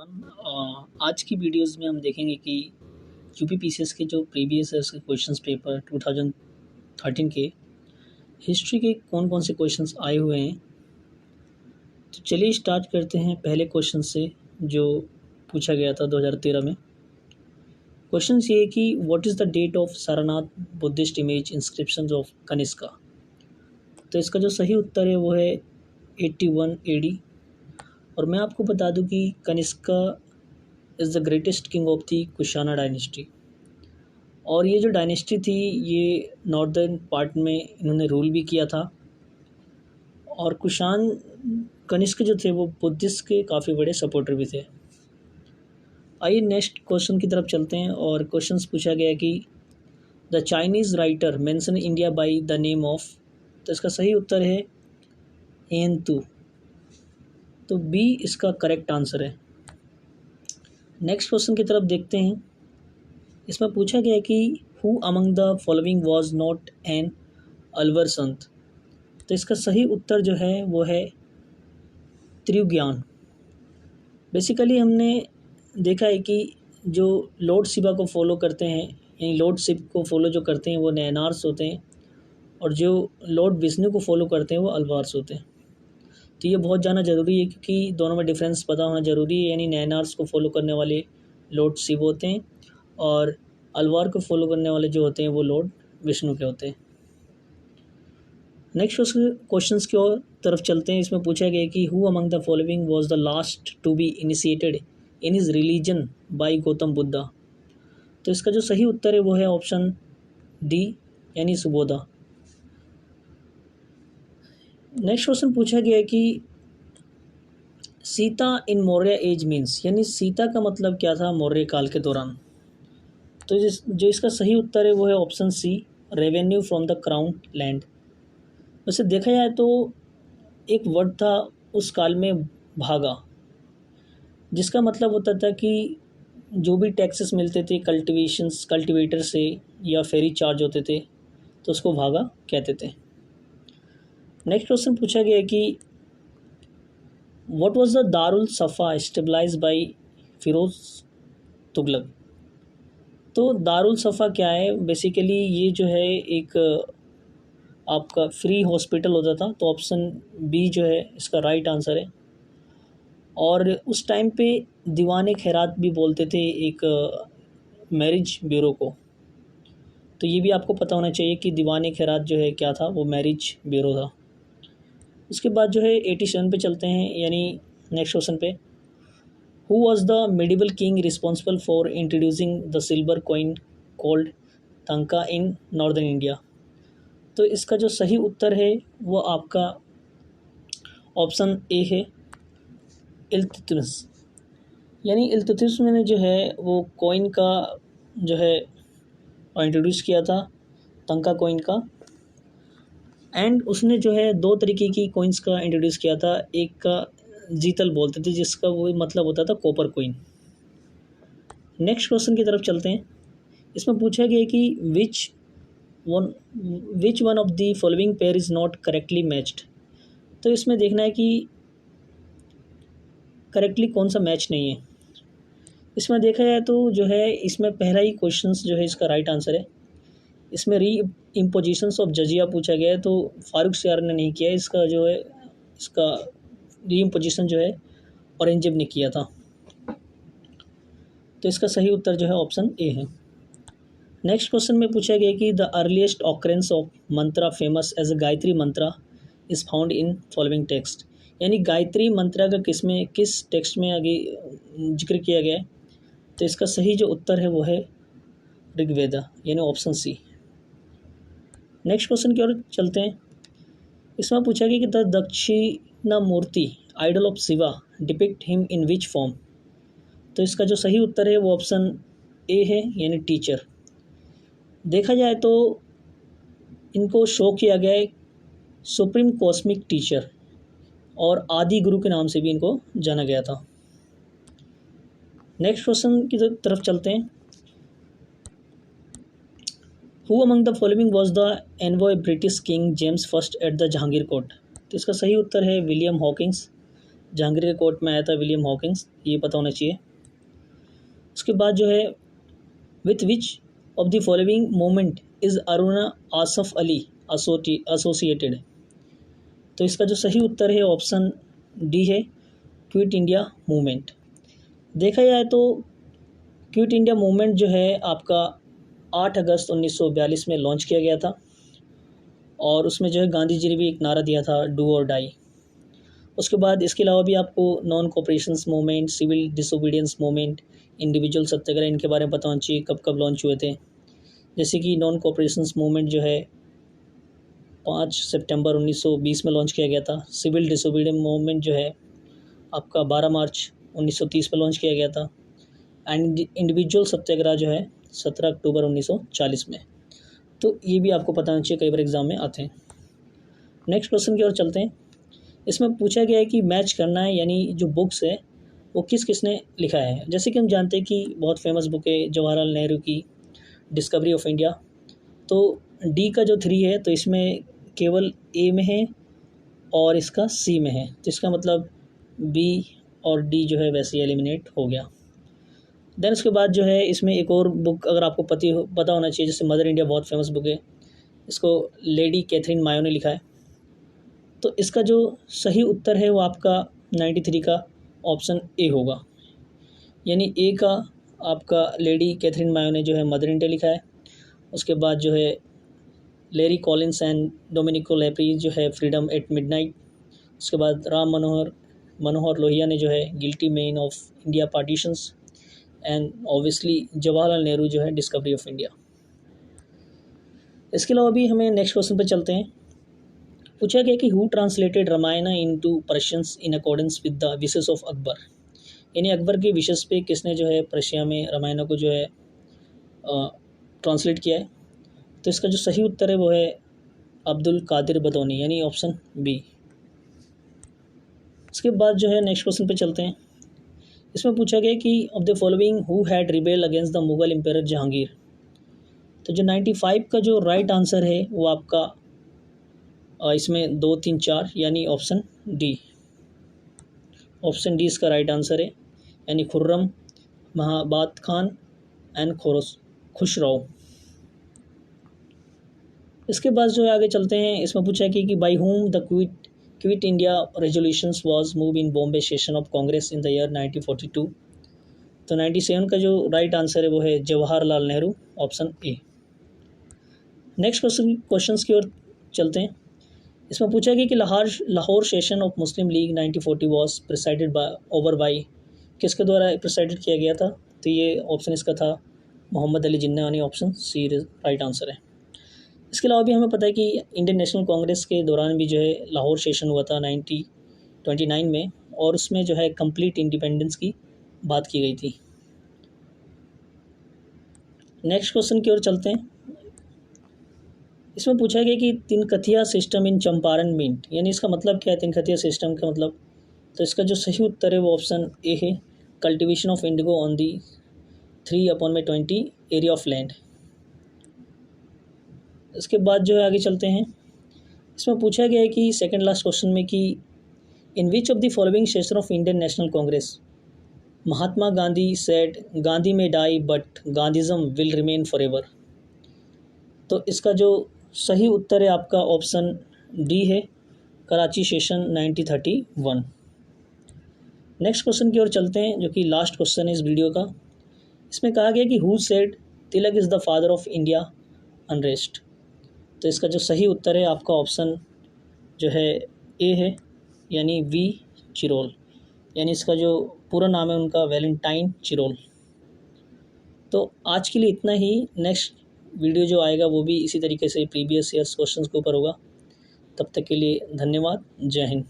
आज की वीडियोस में हम देखेंगे कि यूपीपीसीएस के जो प्रीवियस है उसके क्वेश्चंस पेपर 2013 के हिस्ट्री के कौन कौन से क्वेश्चंस आए हुए हैं। तो चलिए स्टार्ट करते हैं पहले क्वेश्चन से जो पूछा गया था 2013 में। क्वेश्चन ये है कि what is the date of Sarnath Buddhist image inscription of Kanishka. तो इसका जो सही उत्तर है वो है 81 AD। और मैं आपको बता दूं कि Kanishka is the greatest king of the Kushana dynasty. और ये जो डायनेस्टी थी ये नॉर्दर्न पार्ट में इन्होंने रूल भी किया था। और कुशान कनिष्क जो थे वो बुद्धिस्ट के काफ़ी बड़े सपोर्टर भी थे। आइए नेक्स्ट क्वेश्चन की तरफ चलते हैं। और क्वेश्चंस पूछा गया कि the Chinese writer mention India by the name of. तो इसका सही उत्तर है हेनतू। तो बी इसका करेक्ट आंसर है। नेक्स्ट क्वेश्चन की तरफ देखते हैं। इसमें पूछा गया कि who among the following was not an Alwar संत। तो इसका सही उत्तर जो है वो है त्रिज्ञान। बेसिकली हमने देखा है कि जो लॉर्ड शिवा को फॉलो करते हैं यानी लॉर्ड शिव को फॉलो जो करते हैं वो नयनार्स होते हैं, और जो लॉर्ड विष्णु को फॉलो करते हैं वो अलवार्स होते हैं। तो ये बहुत जानना ज़रूरी है क्योंकि दोनों में डिफरेंस पता होना ज़रूरी है। यानी नयनार्स को फॉलो करने वाले लॉर्ड शिव होते हैं और अलवार को फॉलो करने वाले जो होते हैं वो लॉर्ड विष्णु के होते हैं। नेक्स्ट क्वेश्चंस की ओर तरफ चलते हैं। इसमें पूछा गया कि who among the following was the last to be initiated in his religion by Gautam Buddha. तो इसका जो सही उत्तर है वो है ऑप्शन डी यानी सुबोधा। नेक्स्ट क्वेश्चन पूछा गया है कि सीता इन मौर्य एज मीन्स, यानी सीता का मतलब क्या था मौर्य काल के दौरान। तो जो इसका सही उत्तर है वो है option C revenue from the crown land. वैसे देखा जाए तो एक वर्ड था उस काल में भागा, जिसका मतलब होता था कि जो भी टैक्सेस मिलते थे कल्टीवेटर से या फेरी चार्ज होते थे तो उसको भागा कहते थे। नेक्स्ट क्वेश्चन पूछा गया है कि व्हाट वाज द दारुल सफ़ा स्टेबलाइज्ड बाय फिरोज तुगलक। तो दारुल सफ़ा क्या है, बेसिकली ये जो है एक आपका फ्री हॉस्पिटल होता था। तो ऑप्शन बी जो है इसका राइट आंसर है। और उस टाइम पे दीवान खैरात भी बोलते थे एक मैरिज ब्यूरो को। तो ये भी आपको पता होना चाहिए कि दीवान खैरात जो है क्या था, वो मैरिज ब्यूरो था। उसके बाद जो है 87 पे चलते हैं, यानी नेक्स्ट क्वेश्चन पे। Who was the medieval king responsible for introducing the silver coin called तंका in northern India. तो इसका जो सही उत्तर है वो आपका ऑप्शन ए है इल्तुतमिश। यानी इल्तुतमिश ने जो है वो कॉइन का जो है इंट्रोड्यूस किया था, तंका कॉइन का। एंड उसने जो है दो तरीके की कॉइन्स का इंट्रोड्यूस किया था। एक का जीतल बोलते थे जिसका वो मतलब होता था कॉपर कॉइन। नेक्स्ट क्वेश्चन की तरफ चलते हैं। इसमें पूछा गया कि which one of the following pair is not correctly matched. तो इसमें देखना है कि करेक्टली कौन सा मैच नहीं है। इसमें देखा जाए तो जो है इसमें पहला ही क्वेश्चन जो है इसका राइट आंसर है। इसमें री इम्पोजिशंस ऑफ जजिया पूछा गया है, तो फारूक सियार ने नहीं किया। इसका जो है इसका री इम्पोजिशन जो है औरंगजेब ने किया था। तो इसका सही उत्तर जो है ऑप्शन ए है। नेक्स्ट क्वेश्चन में पूछा गया कि the earliest occurrence of mantra famous as a Gayatri mantra is found in following text. यानी गायत्री मंत्रा का किस टेक्स्ट में आगे जिक्र किया गया है। तो इसका सही जो उत्तर है वो है ऋग्वेदा यानी ऑप्शन सी। नेक्स्ट क्वेश्चन की ओर चलते हैं। इसमें पूछा गया कि the Dakshinamurti idol of Shiva depict him in which form. तो इसका जो सही उत्तर है वो ऑप्शन ए है यानी टीचर। देखा जाए तो इनको शो किया गया है सुप्रीम कॉस्मिक टीचर और आदि गुरु के नाम से भी इनको जाना गया था। नेक्स्ट क्वेश्चन की तरफ चलते हैं। Who among the following was the envoy British king James first at the Jahangir court. तो इसका सही उत्तर है विलियम हॉकिंस। जहांगीर के कोर्ट में आया था विलियम हॉकिंस, ये पता होना चाहिए। उसके बाद जो है with which of the following movement is Aruna Asaf Ali associated. तो इसका जो सही उत्तर है ऑप्शन डी है, क्विट इंडिया मूवमेंट। देखा जाए तो क्विट इंडिया मूवमेंट जो है आपका 8 अगस्त 1942 में लॉन्च किया गया था और उसमें जो है गांधी जी ने भी एक नारा दिया था, डू और डाई। उसके बाद इसके अलावा भी आपको non cooperations movement, civil disobedience movement, individual satyagraha, इनके बारे में पता होना चाहिए कब कब लॉन्च हुए थे। जैसे कि नॉन कोऑपरेशंस मूवमेंट जो है 5 सितंबर 1920 में लॉन्च किया गया था। सिविल डिसोबीडियंस मूवमेंट जो है आपका 12 मार्च 1930 में लॉन्च किया गया था। एंड इंडिविजुअल सत्याग्रह जो है 17 अक्टूबर 1940 में। तो ये भी आपको पता होना चाहिए, कई बार एग्जाम में आते हैं। नेक्स्ट क्वेश्चन की ओर चलते हैं। इसमें पूछा गया है कि मैच करना है, यानी जो बुक्स है वो किस किसने लिखा है। जैसे कि हम जानते हैं कि बहुत फेमस बुक है जवाहरलाल नेहरू की डिस्कवरी ऑफ इंडिया। तो डी का जो 3 है तो इसमें केवल ए में है और इसका सी में है, तो इसका मतलब बी और डी जो है वैसे ही एलिमिनेट हो गया। देन उसके बाद जो है इसमें एक और बुक अगर आपको पता होना चाहिए, जैसे मदर इंडिया बहुत फेमस बुक है, इसको लेडी कैथरीन मायो ने लिखा है। तो इसका जो सही उत्तर है वो आपका 93 का ऑप्शन ए होगा, यानी ए का आपका लेडी कैथरीन मायो ने जो है मदर इंडिया लिखा है। उसके बाद जो है लेरी कॉलिंस एंड डोमिनिको लेप्री जो है फ्रीडम एट मिडनाइट। उसके बाद राम मनोहर लोहिया ने जो है guilty man of India partitions. And obviously Jawaharlal Nehru जो है डिस्कवरी ऑफ इंडिया। इसके अलावा भी हमें नेक्स्ट क्वेश्चन पे चलते हैं। पूछा गया कि who translated Ramayan into Persians in accordance with the wishes of Akbar, यानी अकबर के विशेष पे किसने जो है पर्शिया में रामायण को जो है ट्रांसलेट किया है। तो इसका जो सही उत्तर है वो है अब्दुल कादिर बदौनी, यानी ऑप्शन बी। इसके बाद जो है नेक्स्ट क्वेश्चन पे चलते हैं। इसमें पूछा गया कि of the following who had rebel against the Mughal empire Jahangir. तो जो 95 का जो राइट आंसर है वो आपका इसमें 2, 3, 4 यानी ऑप्शन डी। ऑप्शन डी इसका राइट आंसर है, यानी खुर्रम, महाबात खान एंड खुसराव। इसके बाद जो है आगे चलते हैं। इसमें पूछा कि by home the quit India resolutions was move in Bombay session of Congress in the year 1942। तो 97 का जो राइट आंसर है वो है Jawaharlal Nehru, option A. Next question की ओर चलते हैं। इसमें पूछा गया कि Lahore session of Muslim league 1940 was presided bye किसके द्वारा प्रिसाइडेड किया गया था। तो ये ऑप्शन इसका था मोहम्मद अली जिन्ना, यानी ऑप्शन सी राइट आंसर है। इसके अलावा भी हमें पता है कि इंडियन नेशनल कांग्रेस के दौरान भी जो है लाहौर सेशन हुआ था 1929 में, और उसमें जो है कंप्लीट इंडिपेंडेंस की बात की गई थी। नेक्स्ट क्वेश्चन की ओर चलते हैं। इसमें पूछा गया कि तिनकथिया सिस्टम इन चंपारण मीट, यानी इसका मतलब क्या है तिनकथिया सिस्टम का मतलब। तो इसका जो सही उत्तर है वो ऑप्शन ए है, cultivation of Indigo on the 3/20 area of land. इसके बाद जो है आगे चलते हैं। इसमें पूछा गया है कि सेकंड लास्ट क्वेश्चन में कि in which of the following session of Indian National Congress Mahatma Gandhi said Gandhi may die but Gandhism will remain forever. तो इसका जो सही उत्तर है आपका ऑप्शन डी है, कराची सेशन 1931। नेक्स्ट क्वेश्चन की ओर चलते हैं, जो कि लास्ट क्वेश्चन है इस वीडियो का। इसमें कहा गया कि who said Tilak is the father of India unrest. तो इसका जो सही उत्तर है आपका ऑप्शन जो है ए है, यानी वी चिरोल, यानी इसका जो पूरा नाम है उनका वैलेंटाइन चिरोल। तो आज के लिए इतना ही। नेक्स्ट वीडियो जो आएगा वो भी इसी तरीके से प्रीवियस ईयर्स क्वेश्चंस के ऊपर होगा। तब तक के लिए धन्यवाद। जय हिंद।